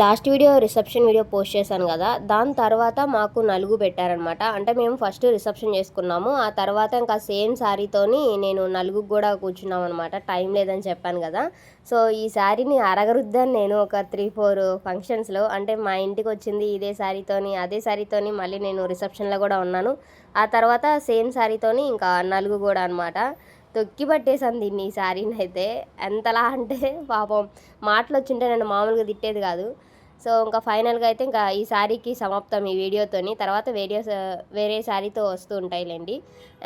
Last video reception video post చేశాను కదా, దాని తర్వాత మాకు నలుగు పెట్టారనమాట. అంటే మేము ఫస్ట్ రిసెప్షన్ చేసుకున్నాము, ఆ తర్వాత ఇంకా సేమ్ శారీతోని నేను నలుగుకు కూడా కూర్చున్నాం అనమాట. టైం లేదని చెప్పాను కదా. సో ఈ శారీని అరగరుద్దాను నేను ఒక 3-4 ఫంక్షన్స్లో. అంటే మా ఇంటికి వచ్చింది ఇదే శారీతోని, అదే శారీతోని మళ్ళీ నేను రిసెప్షన్లో కూడా ఉన్నాను. ఆ తర్వాత సేమ్ శారీతోని ఇంకా నలుగు కూడా అనమాట. తొక్కి పట్టేసాను దీన్ని, ఈ శారీని అయితే. ఎంతలా అంటే పాపం మాటలు వచ్చింటే నన్ను మామూలుగా తిట్టేది కాదు. సో ఇంకా ఫైనల్గా అయితే ఇంకా ఈ శారీకి సమాప్తం ఈ వీడియోతోని. తర్వాత వేరే శారీతో వస్తూ ఉంటాయిలేండి.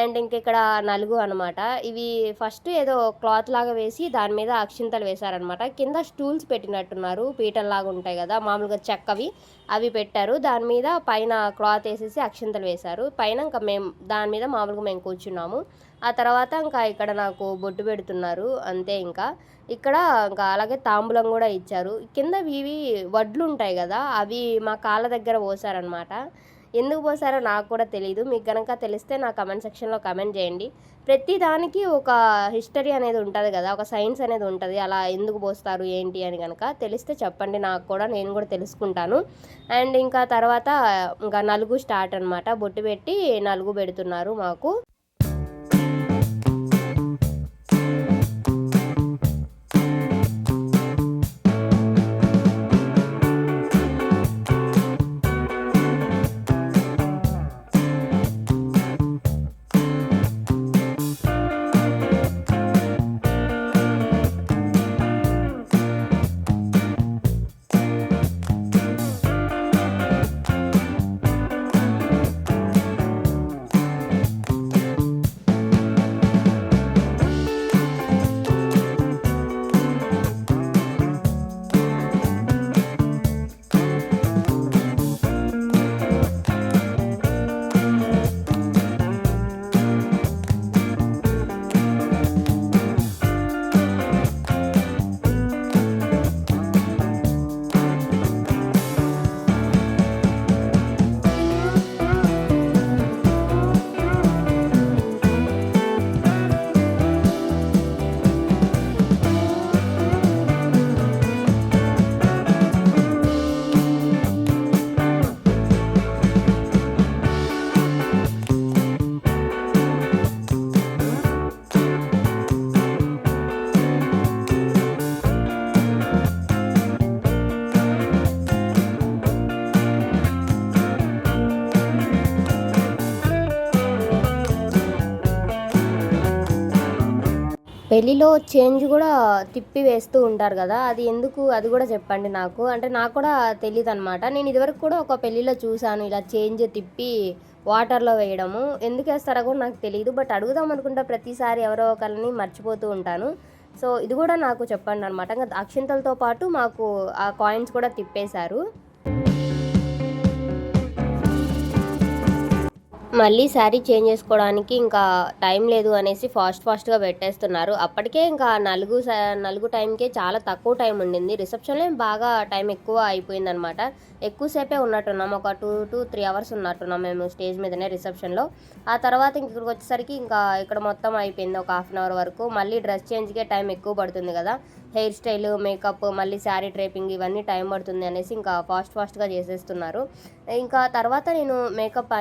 అండ్ ఇంక ఇక్కడ నలుగు అనమాట. ఇవి ఫస్ట్ ఏదో క్లాత్ లాగా వేసి దాని మీద అక్షింతలు వేశారనమాట. కింద స్టూల్స్ పెట్టినట్టున్నారు, పీటల్లాగా ఉంటాయి కదా మామూలుగా చెక్కవి, అవి పెట్టారు. దాని మీద పైన క్లాత్ వేసేసి అక్షింతలు వేశారు. పైన ఇంకా మేము దాని మీద మామూలుగా మేము కూర్చున్నాము. ఆ తర్వాత ఇంకా ఇక్కడ నాకు బొట్టు పెడుతున్నారు అంతే. ఇంకా ఇక్కడ ఇంకా అలాగే తాంబూలం కూడా ఇచ్చారు. కింద ఇవి వడ్లు ఉంటాయి కదా, అవి మా కాళ్ళ దగ్గర పోసారనమాట. ఎందుకు పోసారో నాకు కూడా తెలియదు. మీకు కనుక తెలిస్తే నా కమెంట్ సెక్షన్లో కమెంట్ చేయండి. ప్రతి దానికి ఒక హిస్టరీ అనేది ఉంటుంది కదా, ఒక సైన్స్ అనేది ఉంటుంది. అలా ఎందుకు పోస్తారు ఏంటి అని కనుక తెలిస్తే చెప్పండి నాకు కూడా, నేను కూడా తెలుసుకుంటాను. అండ్ ఇంకా తర్వాత ఇంకా నలుగు స్టార్ట్ అనమాట. బొట్టు పెట్టి నలుగు పెడుతున్నారు మాకు. పెళ్ళిలో చేంజ్ కూడా తిప్పి వేస్తూ ఉంటారు కదా, అది ఎందుకు, అది కూడా చెప్పండి నాకు. అంటే నాకు కూడా తెలియదు అనమాట. నేను ఇదివరకు కూడా ఒక పెళ్ళిలో చూశాను ఇలా చేంజ్ తిప్పి వాటర్లో వేయడము. ఎందుకు వేస్తారో కూడా నాకు తెలియదు. బట్ అడుగుదాం అనుకుంటే ప్రతిసారి ఎవరో ఒకరిని మర్చిపోతూ ఉంటాను. సో ఇది కూడా నాకు చెప్పండి అనమాట. ఇంకా అక్షింతలతో పాటు మాకు ఆ కాయిన్స్ కూడా తిప్పేశారు. మళ్ళీ శారీ చేంజ్ చేసుకోవడానికి ఇంకా టైం లేదు అనేసి ఫాస్ట్గా పెట్టేస్తున్నారు. అప్పటికే ఇంకా నలుగు టైంకే చాలా తక్కువ టైం ఉండింది. రిసెప్షన్లో బాగా టైం ఎక్కువ అయిపోయిందనమాట. ఎక్కువసేపే ఉన్నట్టున్నాం, ఒక 2-3 అవర్స్ ఉన్నట్టున్నాం మేము స్టేజ్ మీదనే రిసెప్షన్లో. ఆ తర్వాత ఇంక ఇక్కడికి వచ్చేసరికి ఇంకా ఇక్కడ మొత్తం అయిపోయింది ఒక 1/2 అవర్ వరకు. మళ్ళీ డ్రెస్ చేంజ్కే టైం ఎక్కువ పడుతుంది కదా, హెయిర్ స్టైల్, మేకప్, మళ్ళీ శారీ డ్రైపింగ్ ఇవన్నీ టైం పడుతుంది అనేసి ఇంకా ఫాస్ట్గా చేసేస్తున్నారు. ఇంకా తర్వాత నేను మేకప్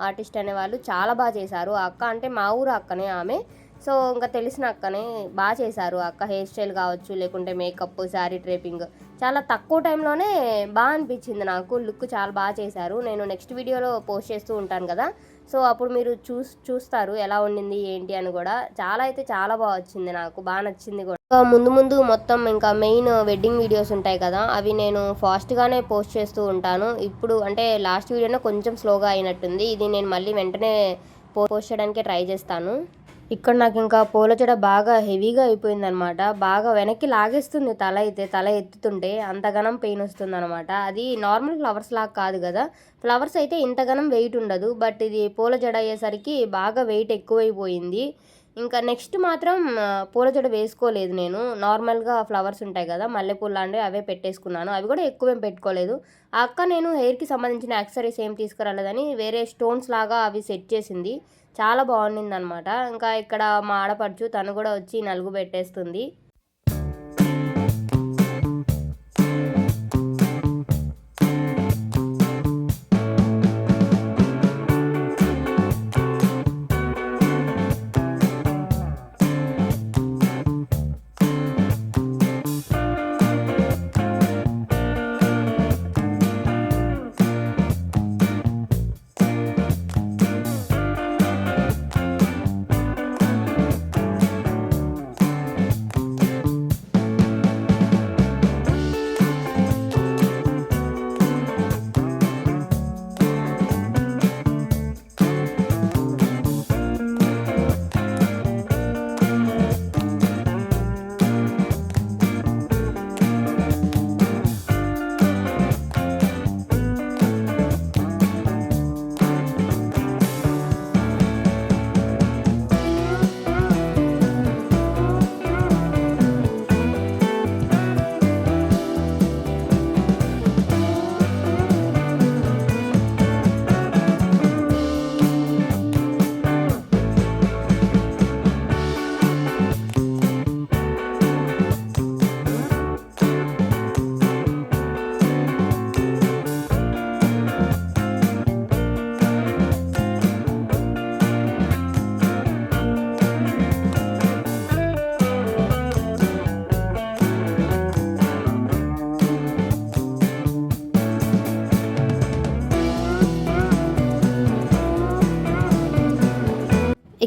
ఆర్టిస్ట్ అనేవాళ్ళు చాలా బాగా చేశారు. ఆ అక్క అంటే మా ఊరు అక్కనే ఆమె. సో ఇంకా తెలిసిన అక్కనే బాగా చేశారు. అక్క హెయిర్ స్టైల్ కావచ్చు, లేకుంటే మేకప్, శారీ డ్రైపింగ్ చాలా తక్కువ టైంలోనే బాగా అనిపించింది నాకు. లుక్ చాలా బాగా చేశారు. నేను నెక్స్ట్ వీడియోలో పోస్ట్ చేస్తూ ఉంటాను కదా, సో అప్పుడు మీరు చూస్తారు ఎలా ఉండింది ఏంటి అని కూడా. చాలా బాగా వచ్చింది, నాకు బాగా నచ్చింది కూడా. ముందు మొత్తం ఇంకా మెయిన్ వెడ్డింగ్ వీడియోస్ ఉంటాయి కదా, అవి నేను ఫాస్ట్గానే పోస్ట్ చేస్తూ ఉంటాను. ఇప్పుడు అంటే లాస్ట్ వీడియోనే కొంచెం స్లోగా అయినట్టుంది, ఇది నేను మళ్ళీ వెంటనే పోస్ట్ చేయడానికే ట్రై చేస్తాను. ఇక్కడ నాకు ఇంకా పూల జడ బాగా హెవీగా అయిపోయిందనమాట. బాగా వెనక్కి లాగేస్తుంది తల ఎత్తుతుంటే అంతగానం పెయిన్ వస్తుంది అనమాట. అది నార్మల్ ఫ్లవర్స్ లాగా కాదు కదా, ఫ్లవర్స్ అయితే ఇంతగానం వెయిట్ ఉండదు. బట్ ఇది పూల జడ అయ్యేసరికి బాగా వెయిట్ ఎక్కువైపోయింది. ఇంకా నెక్స్ట్ మాత్రం పూల జడ వేసుకోలేదు నేను. నార్మల్గా ఫ్లవర్స్ ఉంటాయి కదా, మల్లెపూలు లాంటివి అవే పెట్టేసుకున్నాను. అవి కూడా ఎక్కువేం పెట్టుకోలేదు. ఆ అక్క నేను హెయిర్కి సంబంధించిన యాక్సెసరీస్ ఏం తీసుకురాలేదని వేరే స్టోన్స్ లాగా అవి సెట్ చేసింది. చాలా బాగుండింది అనమాట. ఇంకా ఇక్కడ మా ఆడపడుచు తను కూడా వచ్చి నలుగు పెట్టేస్తుంది.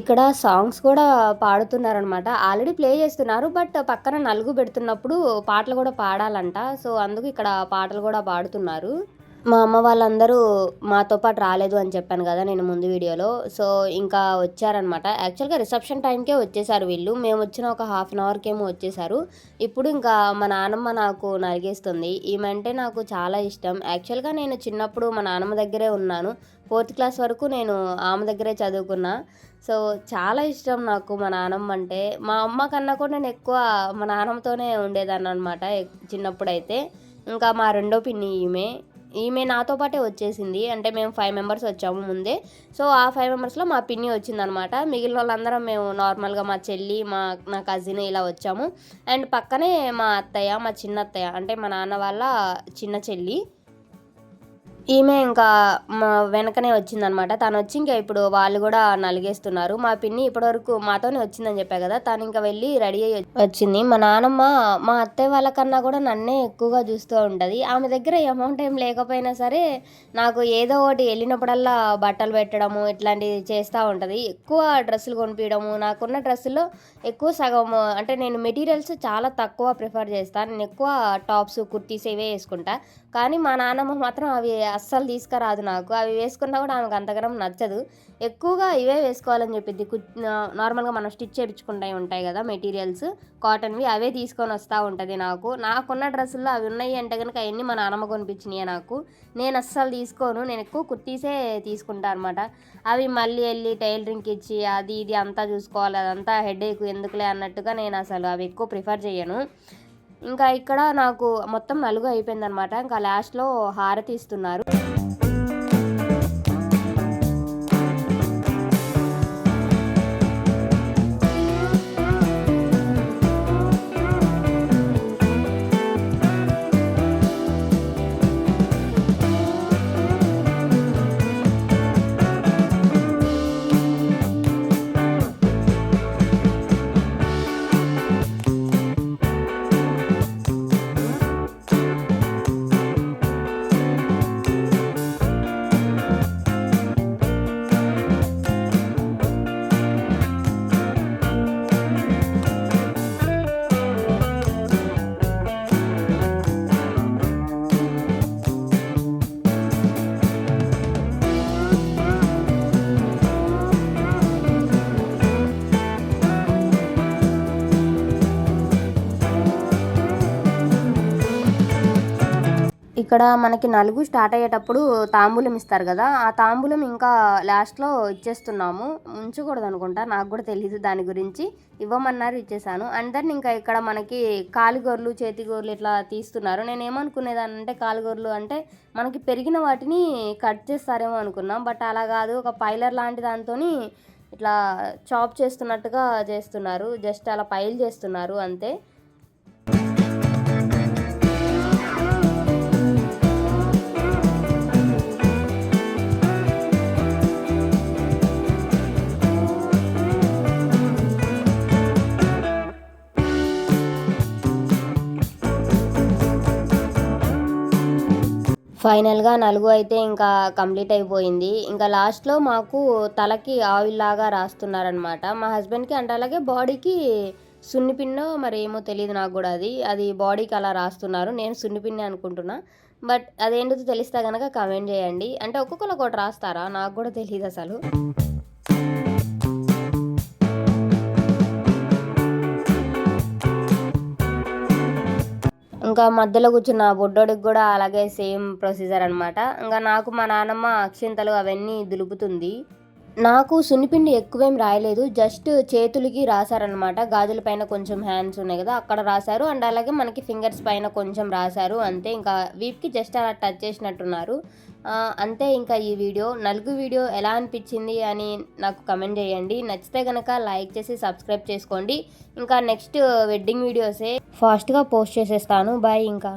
ఇక్కడ సాంగ్స్ కూడా పాడుతున్నారనమాట. ఆల్రెడీ ప్లే చేస్తున్నారు. బట్ పక్కన నలుగు పెడుతున్నప్పుడు పాటలు కూడా పాడాలంట. సో, అందుకు ఇక్కడ పాటలు కూడా పాడుతున్నారు. మా అమ్మ వాళ్ళందరూ మాతో పాటు రాలేదు అని చెప్పాను కదా నేను ముందు వీడియోలో. సో, ఇంకా వచ్చారనమాట. యాక్చువల్‌గా రిసెప్షన్ టైంకే వచ్చేసారు వీళ్ళు. మేమొచ్చిన ఒక హాఫ్ అన్ అవర్‌కేమో వచ్చేసారు. ఇప్పుడు ఇంకా మా నానమ్మ నాకు నలిగేస్తుంది. ఈమె అంటే నాకు చాలా ఇష్టం. యాక్చువల్‌గా నేను చిన్నప్పుడు మా నానమ్మ దగ్గరే ఉన్నాను. 4థ్ క్లాస్ వరకు నేను ఆమె దగ్గరే చదువుకున్నా. సో, చాలా ఇష్టం నాకు మా నానమ్మ అంటే. మా అమ్మ కన్నా కూడా నేను ఎక్కువ మా నానమ్మతోనే ఉండేదాన్ననమాట చిన్నప్పుడైతే. ఇంకా మా రెండో పిన్ని ఈమె. ఈమె నాతో పాటే వచ్చేసింది. అంటే మేము 5 మెంబర్స్ వచ్చాము ముందే. సో, ఆ 5 మెంబర్స్‌లో మా పిన్ని వచ్చిందనమాట. మిగిలినోళ్ళందరం మేము నార్మల్‌గా మా చెల్లి, నా కజిన్ ఇలా వచ్చాము. అండ్ పక్కనే మా అత్తయ్య, మా చిన్నత్తయ్య అంటే మా నాన్న వాళ్ళ చిన్న చెల్లి. ఈమె ఇంకా మా వెనకనే వచ్చిందనమాట. తనొచ్చి ఇంక ఇప్పుడు వాళ్ళు గూడా నలిగేస్తున్నారు. మా పిన్ని ఇప్పటివరకు మాతోనే వచ్చిందని చెప్పా గదా! తనింక వెళ్ళి రెడీ అయ్యి వచ్చింది. మా నానమ్మ మా అత్తయ్య వాళ్ళకన్నా గూడా నన్నే ఎక్కువగా చూస్తూ ఉంటది. ఆమె దగ్గర అమౌంట్ ఏం లేకపోయినా సరే, నాకు ఏదో ఒకటి ఎళ్ళినప్పుడల్లా బట్టలు పెట్టడము, ఇట్లాంటివి చేస్తా ఉంటది. ఎక్కువ డ్రెస్సులు కొనిపియడము, నాకున్న డ్రెస్సుల్లో ఎక్కువ సగం అంటే నేను మెటీరియల్స్ చాలా తక్కువ ప్రిఫర్ చేస్తా. నేను ఎక్కువ టాప్స్, కుర్తీస్ ఇవే యేసుకుంటా. కానీ మా నానమ్మ మాత్రం అవి అస్సలు తీసుకురాదు నాకు. అవి వేసుకున్నా కూడా ఆమెకు అంతగనం నచ్చదు. ఎక్కువగా ఇవే వేసుకోవాలని చెప్పిద్ది. నార్మల్‌గా మనం స్టిచ్ చేపించుకుంటాయి ఉంటాయి కదా మెటీరియల్స్ కాటన్‌వి, అవే తీసుకొని వస్తా ఉంటది నాకు. నాకున్న డ్రెస్సుల్లో అవి ఉన్నాయి అంటే గనుక అయన్నీ మా నానమ్మ కొనిపించినియే నాకు. నేను అస్సలు తీసుకోను. నేను ఎక్కువ కుర్తీసే తీసుకుంటా అనమాట. అవి మళ్ళీ ఎళ్ళి టైలరింగ్‌కి ఇచ్చి అది ఇది అంతా చూసుకోవాలి. అదంతా హెడేక్ ఎందుకులే అన్నట్టుగా నేను అసలు అవి ఎక్కువ ప్రిఫర్ చేయను. ఇంకా ఇక్కడ నాకు మొత్తం నలుగు అయిపోయిందనమాట. ఇంకా లాస్ట్‌లో హారతి ఇస్తున్నారు. ఇక్కడ మనకి నలుగు స్టార్ట్ అయ్యేటప్పుడు తాంబూలం ఇస్తారు కదా! ఆ తాంబూలం ఇంకా లాస్ట్‌లో ఇచ్చేస్తున్నాము. ఉంచకూడదనుకుంటా. నాకు కూడా తెలీదు దాని గురించి. ఇవ్వమన్నారు ఇచ్చేసాను. అండ్ దెన్ ఇంకా ఇక్కడ మనకి కాలిగోర్లు, చేతిగోర్లు ఇట్లా తీస్తున్నారు. నేనేమనుకునేదాన్నంటే కాలిగోర్లు అంటే మనకి పెరిగిన వాటిని కట్ చేస్తారేమో అనుకున్నాం. బట్ అలా కాదు. ఒక పైలర్ లాంటి దాంతోని ఇట్లా చాప్ చేస్తున్నట్టుగా చేస్తున్నారు. జస్ట్ అలా పైల్ చేస్తున్నారు అంతే. ఫైనల్‌గా నలుగు అయితే ఇంకా కంప్లీట్ అయిపోయింది. ఇంకా లాస్ట్‌లో మాకు తలకి ఆయిల్ లాగా రాస్తున్నారనమాట. మా హస్బెండ్‌కి అంటే అలాగే బాడీకి సున్నిపిన్నో మరేమో తెలీదు నాకు గూడా అది. అది బాడీకి అలా రాస్తున్నారు. నేను సున్నిపిన్నే అనుకుంటున్నా. బట్ అదేంటిదో తెలిస్తే గనక కామెంట్ జేయండి. అంటే ఒక్కొక్కళ్ళు ఒక్కోటి రాస్తారా? నాకు గూడా తెలీదసలు. ఇంకా మధ్యలో కూర్చున్న బుడ్డోడికి గూడా అలాగే సేమ్ ప్రొసీజర్ అనమాట. ఇంక నాకు మా నానమ్మ అక్షింతలు అవన్నీ దులుపుతుంది. నాకు సున్నిపిండి ఎక్కువేం రాయలేదు. జస్ట్ చేతులకి రాశారనమాట. గాజుల పైన కొంచెం హ్యాండ్స్ ఉన్నాయి గదా! అక్కడ రాశారు. అండ్ అలాగే మనకి ఫింగర్స్ పైన కొంచెం రాశారు అంతే. ఇంకా వీపుకి జస్ట్ అలా టచ్ చేసినట్టున్నారు. అంతే ఇంకా ఈ వీడియో. నలుగు వీడియో ఎలా అనిపించింది అని నాకు కమెంట్ చేయండి. నచ్చితే గనక లైక్ చేసి సబ్స్క్రైబ్ చేసుకోండి. ఇంకా నెక్స్ట్ వెడ్డింగ్ వీడియోసే ఫాస్ట్‌గా పోస్ట్ చేసేస్తాను. బాయ్ ఇంకా.